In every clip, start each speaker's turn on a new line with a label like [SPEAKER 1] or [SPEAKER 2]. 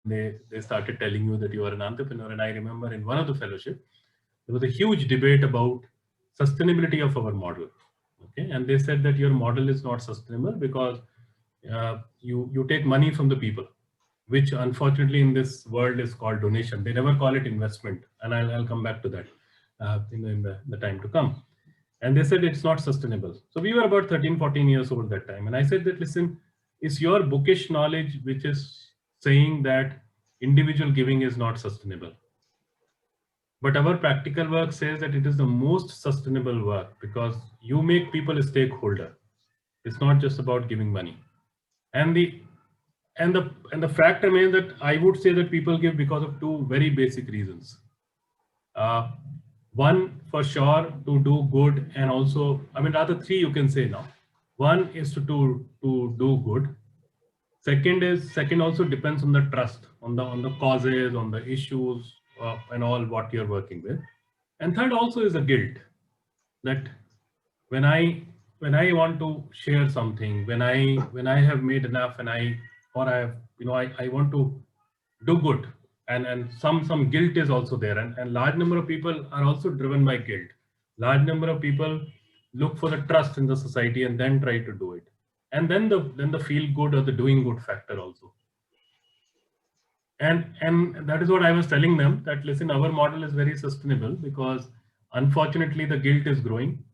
[SPEAKER 1] they started telling you that you are an entrepreneur. And I remember in one of the fellowship, there was a huge debate about sustainability of our model. Okay, and they said that your model is not sustainable because you take money from the people, which unfortunately in this world is called donation. They never call it investment, and I'll come back to that in the time to come. And they said it's not sustainable. So we were about 13, 14 years old that time. And I said that, listen, it's your bookish knowledge which is saying that individual giving is not sustainable. But our practical work says that it is the most sustainable work because you make people a stakeholder. It's not just about giving money. And the fact remains that I would say that people give because of two very basic reasons. Uh, One, for sure, to do good, and also, I mean, rather three you can say now. One is to do good. Second also depends on the trust, on the causes, on the issues, and all what you're working with. And third also is a guilt that when I want to share something, when I have made enough, and I have, I want to do good, and some guilt is also there, and large number of people are also driven by guilt. Large number of people look for the trust in the society and then try to do it, and then the feel good or the doing good factor also. And that is what I was telling them, that listen, our model is very sustainable because unfortunately the guilt is growing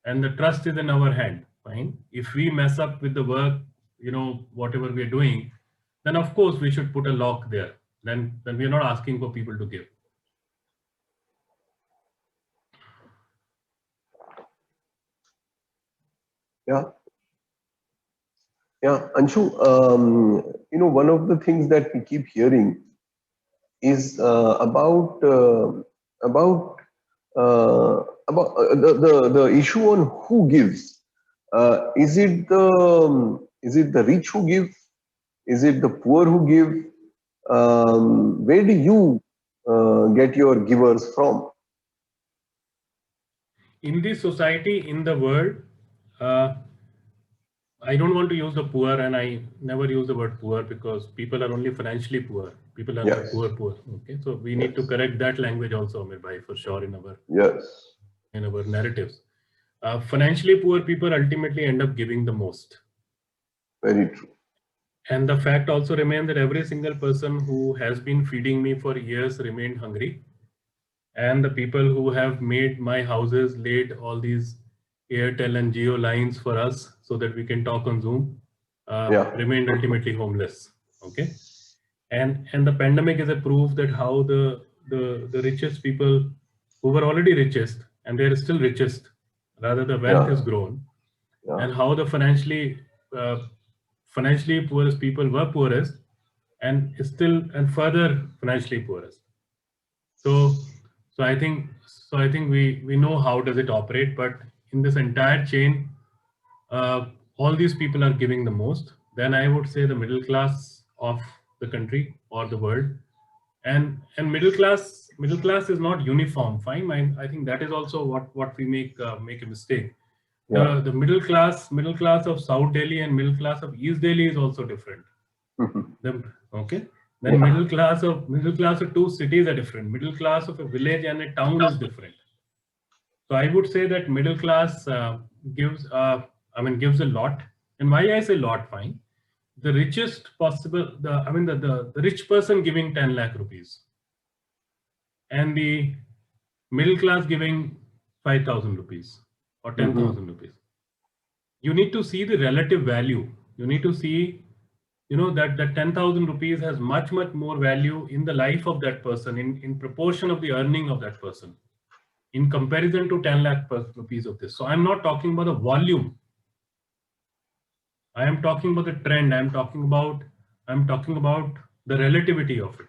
[SPEAKER 1] and the trust is in our hand. Fine, if we mess up with the work, whatever we are doing, then of course we should put a lock there. Then we are not asking for people to give.
[SPEAKER 2] Yeah. Yeah, Anshu, one of the things that we keep hearing is about the issue on who gives. Is it the rich who give? Is it the poor who give? Where do you get your givers from?
[SPEAKER 1] In this society, in the world, uh, I don't want to use the poor, and I never use the word poor because people are only financially poor. People are not
[SPEAKER 2] Yes.
[SPEAKER 1] poor. Okay, so we need to
[SPEAKER 2] Yes.
[SPEAKER 1] correct that language also, Amir Bhai, for sure
[SPEAKER 2] Yes.
[SPEAKER 1] in our narratives. Financially poor people ultimately end up giving the most.
[SPEAKER 2] Very true.
[SPEAKER 1] And the fact also remains that every single person who has been feeding me for years remained hungry. And the people who have made my houses, laid all these Airtel and Geo lines for us so that we can talk on Zoom,
[SPEAKER 2] Yeah.
[SPEAKER 1] remained ultimately homeless. Okay. And the pandemic is a proof that how the richest people who were already richest, and they're still richest, rather the wealth has
[SPEAKER 2] Yeah.
[SPEAKER 1] grown,
[SPEAKER 2] Yeah.
[SPEAKER 1] and how the uh, financially poorest people were poorest and still and further financially poorest. So so I think we know how does it operate, but in this entire chain, all these people are giving the most. Then I would say the middle class of the country or the world, and middle class is not uniform. Fine, I think that is also what we make a mistake.
[SPEAKER 2] Yeah.
[SPEAKER 1] The middle class of South Delhi and middle class of East Delhi is also different. The, okay. Then
[SPEAKER 2] Yeah.
[SPEAKER 1] middle class of two cities are different. Middle class of a village and a town is different. So I would say that middle class gives a lot. And why I say lot, fine. The richest possible, the rich person giving 10 lakh rupees and the middle class giving 5,000 rupees or
[SPEAKER 2] Mhm.
[SPEAKER 1] 10,000 rupees. You need to see the relative value. You need to see, that 10,000 rupees has much more value in the life of that person, in proportion of the earning of that person, in comparison to 10 lakh rupees of this. So I'm not talking about the volume. I am talking about the trend. I'm talking about the relativity of it.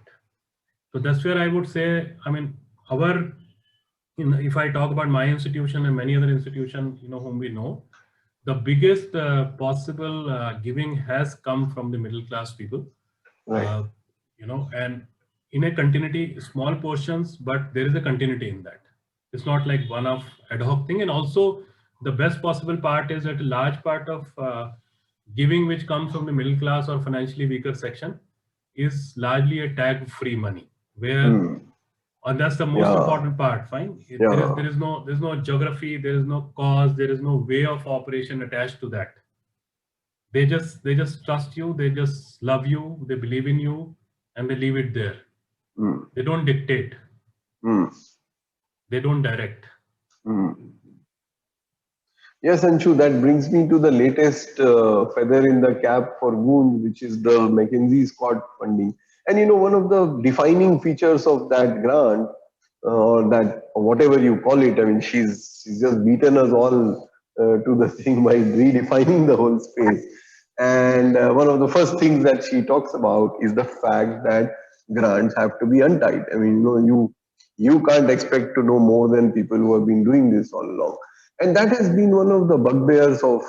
[SPEAKER 1] So that's where I would say, our, if I talk about my institution and many other institutions, whom we know, the biggest possible giving has come from the middle class people,
[SPEAKER 2] Right.
[SPEAKER 1] and in a continuity, small portions, but there is a continuity in that. It's not like one of ad hoc thing. And also the best possible part is that a large part of giving which comes from the middle class or financially weaker section is largely a tag-free money, where, and that's the most
[SPEAKER 2] Yeah.
[SPEAKER 1] important part. Fine,
[SPEAKER 2] Yeah.
[SPEAKER 1] there is no geography, there is no cause, there is no way of operation attached to that. They just trust you, they just love you, they believe in you, and they leave it there.
[SPEAKER 2] Mm.
[SPEAKER 1] They don't dictate,
[SPEAKER 2] Mm.
[SPEAKER 1] they don't direct.
[SPEAKER 2] Mm. Yes, Anshu, that brings me to the latest feather in the cap for GOONJ, which is the McKinsey Scott funding. And one of the defining features of that grant, or that, or whatever you call it, I mean, she's just beaten us all to the thing by redefining the whole space. And one of the first things that she talks about is the fact that grants have to be untied. I mean, you can't expect to know more than people who have been doing this all along. And that has been one of the bugbears of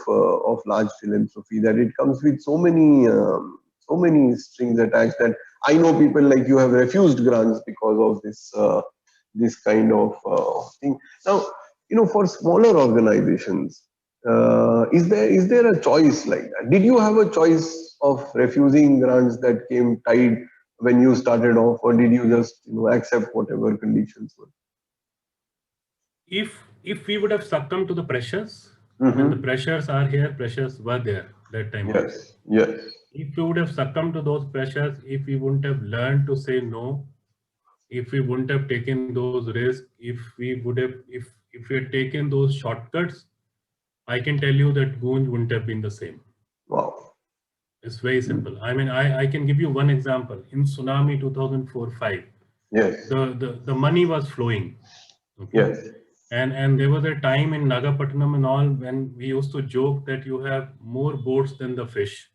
[SPEAKER 2] large philanthropy, that it comes with so many strings attached, that I know people like you have refused grants because of this kind of thing. Now, for smaller organizations, is there a choice like that? Did you have a choice of refusing grants that came tied when you started off, or did you just accept whatever conditions were?
[SPEAKER 1] If we would have succumbed to the pressures, I mean, the
[SPEAKER 2] Mm-hmm.
[SPEAKER 1] pressures are here, pressures were there that time also.
[SPEAKER 2] Yes. Yes.
[SPEAKER 1] If we would have succumbed to those pressures, if we wouldn't have learned to say no, if we wouldn't have taken those risks, if we had taken those shortcuts, I can tell you that GOONJ wouldn't have been the same.
[SPEAKER 2] Wow.
[SPEAKER 1] It's very simple. I mean, I can give you one example. In tsunami 2004-5,
[SPEAKER 2] Yes.
[SPEAKER 1] the money was flowing. Okay.
[SPEAKER 2] Yes.
[SPEAKER 1] And there was a time in Nagapattinam and all when we used to joke that you have more boats than the fish,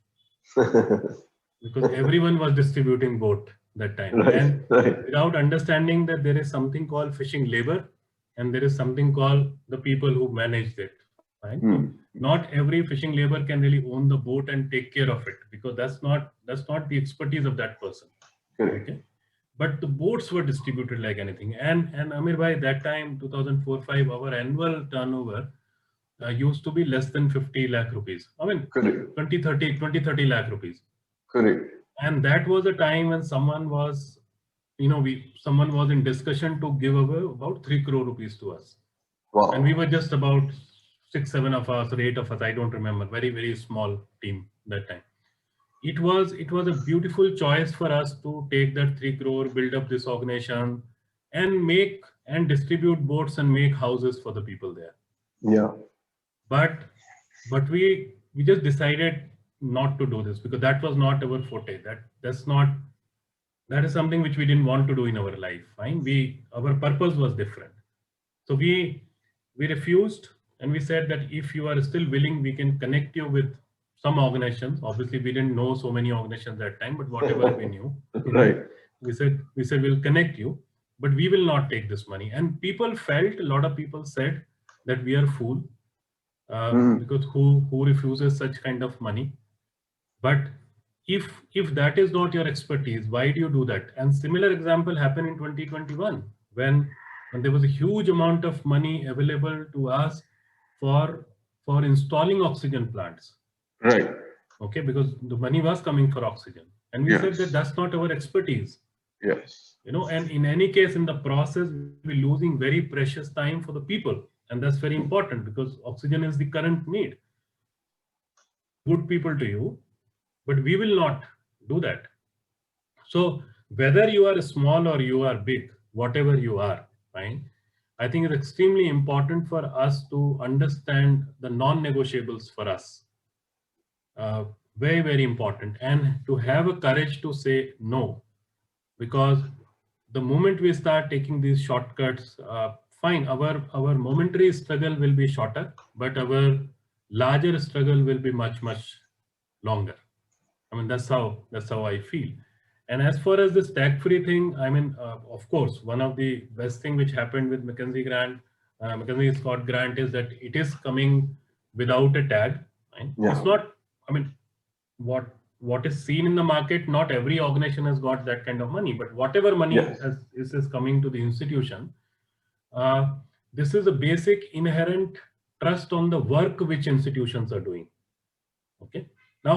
[SPEAKER 1] because everyone was distributing boat that time,
[SPEAKER 2] Right.
[SPEAKER 1] and
[SPEAKER 2] Right.
[SPEAKER 1] without understanding that there is something called fishing labor, and there is something called the people who managed it. Fine. So
[SPEAKER 2] Hmm.
[SPEAKER 1] not every fishing labor can really own the boat and take care of it, because that's not the expertise of that person.
[SPEAKER 2] Correct.
[SPEAKER 1] Okay. But the boats were distributed like anything. And Amir by that time, 2004-5, our annual turnover used to be less than 50 lakh rupees. I mean,
[SPEAKER 2] Correct.
[SPEAKER 1] 20-30 lakh rupees.
[SPEAKER 2] Correct.
[SPEAKER 1] And that was a time when someone was in discussion to give away about 3 crore rupees to us. And we
[SPEAKER 2] Wow.
[SPEAKER 1] were just about 6, 7 of us or 8 of us, I don't remember, very, very small team that time. It was a beautiful choice for us to take that 3 crore, build up this organization, and make and distribute boats and make houses for the people there.
[SPEAKER 2] Yeah.
[SPEAKER 1] But we just decided not to do this, because that was not our forte. That is something which we didn't want to do in our life. Fine. Our purpose was different. So we refused, and we said that if you are still willing, we can connect you with some organizations. Obviously, we didn't know so many organizations that time, but whatever we knew, okay,
[SPEAKER 2] Right.
[SPEAKER 1] we said we'll connect you, but we will not take this money. And people felt, a lot of people said that we are fool,
[SPEAKER 2] Hmm.
[SPEAKER 1] because who refuses such kind of money? But if that is not your expertise, why do you do that? And similar example happened in 2021, when there was a huge amount of money available to us for for installing oxygen plants.
[SPEAKER 2] Right.
[SPEAKER 1] Okay, because the money was coming for oxygen, and we said that
[SPEAKER 2] Yes.
[SPEAKER 1] that's not our expertise.
[SPEAKER 2] Yes.
[SPEAKER 1] And in any case, in the process, we're losing very precious time for the people, and that's very important, because oxygen is the current need. So we will be good people to you, but we will not do that. So whether you are small or you are big, whatever you are, fine. I think it's extremely important for us to understand the non-negotiables for us. Uh, Very, very important, and to have a courage to say no, because the moment we start taking these shortcuts, fine, our momentary struggle will be shorter, but our larger struggle will be much, much longer. I mean, that's how I feel. And as far as this tag-free thing, I mean, of course, one of the best thing which happened with McKinsey Scott grant, is that it is coming without a tag. Right? It's
[SPEAKER 2] Yeah.
[SPEAKER 1] not. I mean, what what is seen in the market, not every organization has got that kind of money, but whatever money
[SPEAKER 2] Yes.
[SPEAKER 1] is coming to the institution, uh, this is a basic inherent trust on the work which institutions are doing. Okay. Now,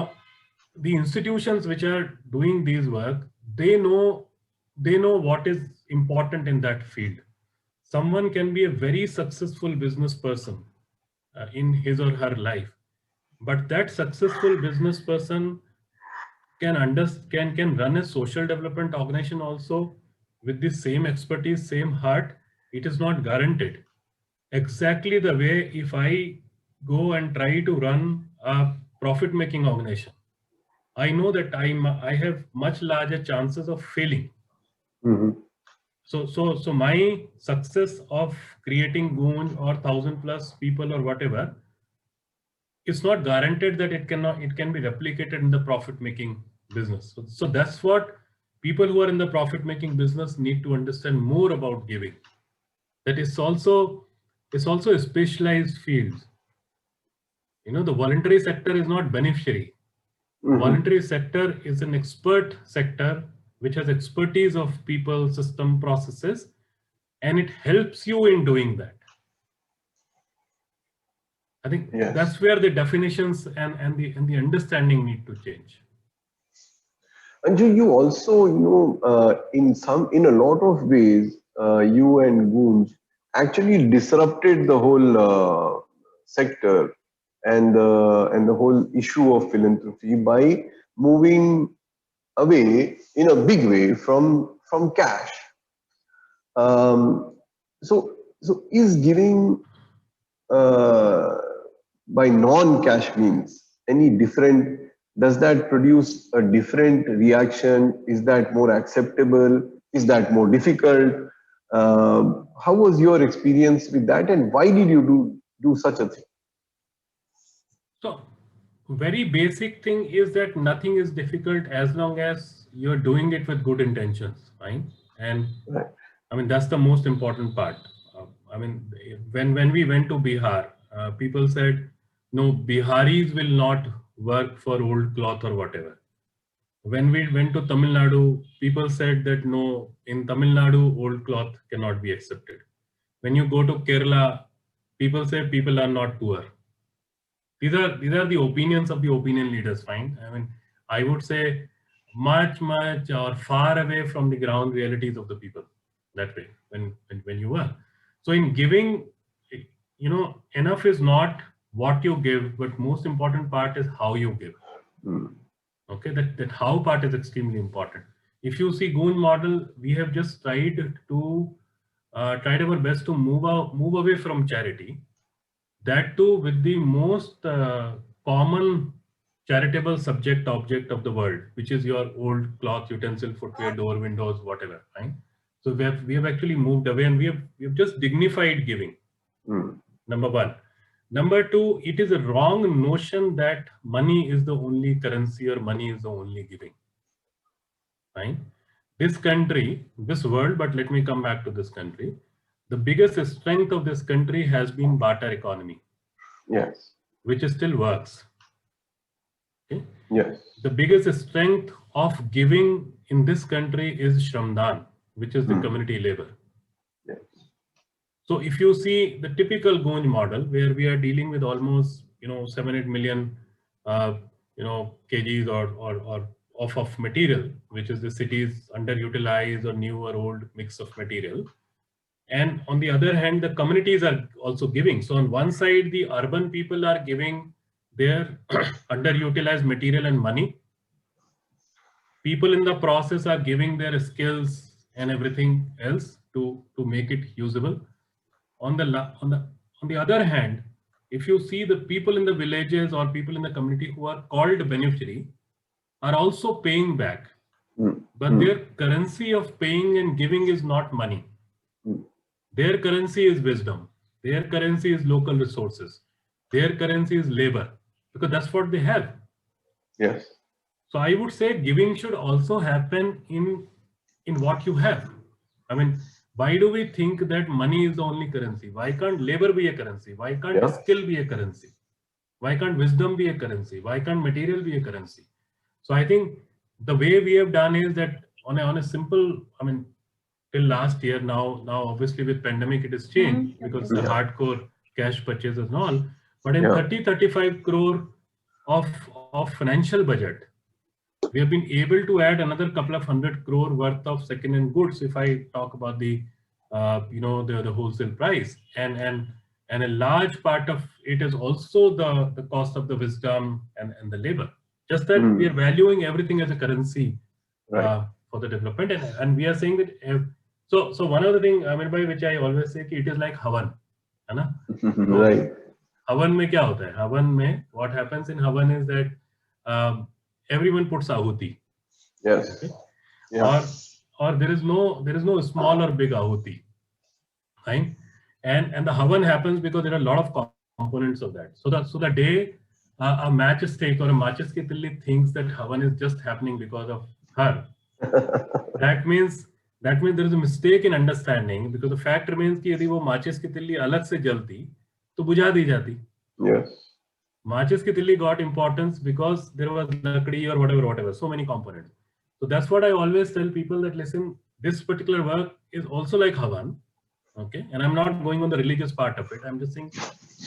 [SPEAKER 1] the institutions which are doing these work, they know what is important in that field. Someone can be a very successful business person in his or her life, but that successful business person can run a social development organization also with the same expertise, same heart. It is not guaranteed. Exactly the way if I go and try to run a profit making organization, I know that I have much larger chances of failing.
[SPEAKER 2] Mhm.
[SPEAKER 1] So my success of creating GOONJ or 1,000+ people or whatever, it's not guaranteed that it can be replicated in the profit making business. So that's what people who are in the profit making business need to understand more about giving. That is also a specialized field. The voluntary sector is not beneficiary.
[SPEAKER 2] Mhm.
[SPEAKER 1] Voluntary sector is an expert sector which has expertise of people, system, processes, and it helps you in doing that. I think
[SPEAKER 2] Yes.
[SPEAKER 1] that's where the definitions and the understanding need to change.
[SPEAKER 2] Anju, you also, in a lot of ways, you and Goonj actually disrupted the whole sector and the whole issue of philanthropy by moving away in a big way from cash. Um, so is giving uh, by non-cash means any different? Does that produce a different reaction? Is that more acceptable? Is that more difficult? How was your experience with that, and why did you do such a thing?
[SPEAKER 1] So, very basic thing is that nothing is difficult as long as you're doing it with good intentions, right? And
[SPEAKER 2] Right.
[SPEAKER 1] I mean, that's the most important part. I mean, when we went to Bihar, people said, no, Biharis will not work for old cloth or whatever. When we went to Tamil Nadu, people said that no, in Tamil Nadu, old cloth cannot be accepted. When you go to Kerala, people say people are not poor. These are the opinions of the opinion leaders, fine. I mean, I would say much or far away from the ground realities of the people that way when you are. So in giving, enough is not what you give, but most important part is how you give.
[SPEAKER 2] Mm.
[SPEAKER 1] Okay, that how part is extremely important. If you see GOONJ model, we have just tried our best to move away from charity, that too with the most common charitable subject object of the world, which is your old cloth, utensil, footwear, door, windows, whatever, right? So we have actually moved away, and we have just dignified giving.
[SPEAKER 2] Mm.
[SPEAKER 1] Number one. Number two, it is a wrong notion that money is the only currency or money is the only giving, right? This country, this world, but let me come back to this country. The biggest strength of this country has been barter economy,
[SPEAKER 2] Yes.
[SPEAKER 1] which still works. Okay?
[SPEAKER 2] Yes.
[SPEAKER 1] The biggest strength of giving in this country is Shramdan, which is the
[SPEAKER 2] Mm.
[SPEAKER 1] community labor.
[SPEAKER 2] Yes.
[SPEAKER 1] So if you see the typical GOONJ model, where we are dealing with almost 7-8 million kgs or of material, which is the city's underutilized or new or old mix of material. And on the other hand, the communities are also giving. So on one side, the urban people are giving their underutilized material and money. People in the process are giving their skills and everything else to make it usable. On the on the other hand, if you see the people in the villages or people in the community who are called beneficiary are also paying back,
[SPEAKER 2] Mm.
[SPEAKER 1] but
[SPEAKER 2] Mm.
[SPEAKER 1] their currency of paying and giving is not money.
[SPEAKER 2] Mm.
[SPEAKER 1] Their currency is wisdom. Their currency is local resources. Their currency is labor, because that's what they have.
[SPEAKER 2] Yes.
[SPEAKER 1] So I would say giving should also happen in what you have. I mean, why do we think that money is the only currency? Why can't labor be a currency? Why can't
[SPEAKER 2] Yeah.
[SPEAKER 1] skill be a currency? Why can't wisdom be a currency? Why can't material be a currency? So I think the way we have done is that on a simple, I mean, till last year, now obviously with pandemic it has changed because the
[SPEAKER 2] Yeah.
[SPEAKER 1] hardcore cash purchases and all. But in
[SPEAKER 2] Yeah.
[SPEAKER 1] 30-35 crore of financial budget, we have been able to add another couple of 100 crore worth of second-hand goods. If I talk about the, the wholesale price, and a large part of it is also the cost of the wisdom and the labor. Just that we are valuing everything as a currency for the development, and we are saying that. So one of the thing, I mean, by which I always say, it is like Havan, है ना?
[SPEAKER 2] Right.
[SPEAKER 1] हवन में क्या होता है? हवन में what happens in Havan is that everyone puts ahuti.
[SPEAKER 2] Yes.
[SPEAKER 1] Okay?
[SPEAKER 2] Yeah.
[SPEAKER 1] Or there is no small or big ahuti, right? And the Havan happens because there are a lot of components of that. So the day a matchstick or a matches ki tilli thinks that Havan is just happening because of her, that means there is a mistake in understanding, because the fact remains कि यदि वो माचिस की तिल्ली अलग से जलती तो बुझा दी जाती.
[SPEAKER 2] Yes.
[SPEAKER 1] Matches ki tilli got importance because there was lakdi or whatever, so many components. So that's what I always tell people, that listen, this particular work is also like Havan, okay? And I'm not going on the religious part of it. I'm just saying,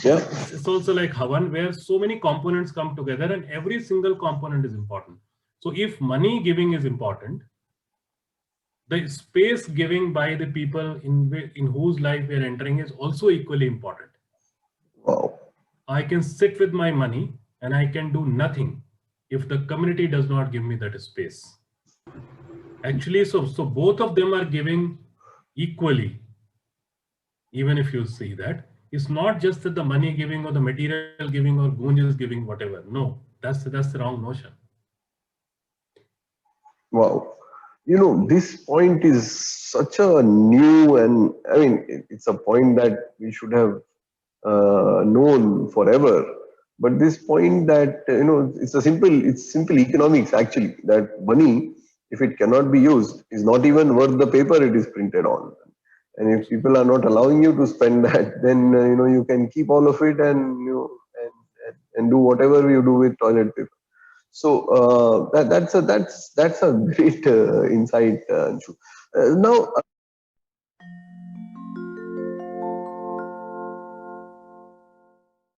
[SPEAKER 2] Yeah.
[SPEAKER 1] it's also like Havan, where so many components come together and every single component is important. So if money giving is important, the space giving by the people in whose life we are entering is also equally important.
[SPEAKER 2] Wow.
[SPEAKER 1] I can sit with my money and I can do nothing if the community does not give me that space. Actually, so both of them are giving equally. Even if you see that, it's not just that the money giving or the material giving or GOONJ is giving whatever. No, that's the wrong notion.
[SPEAKER 2] Wow. This point is such a new, and I mean, it's a point that we should have known forever. But this point that, it's simple economics actually, that money, if it cannot be used, is not even worth the paper it is printed on. And if people are not allowing you to spend that, then you can keep all of it and and do whatever you do with toilet paper. So that's a great insight, Anshu. Now.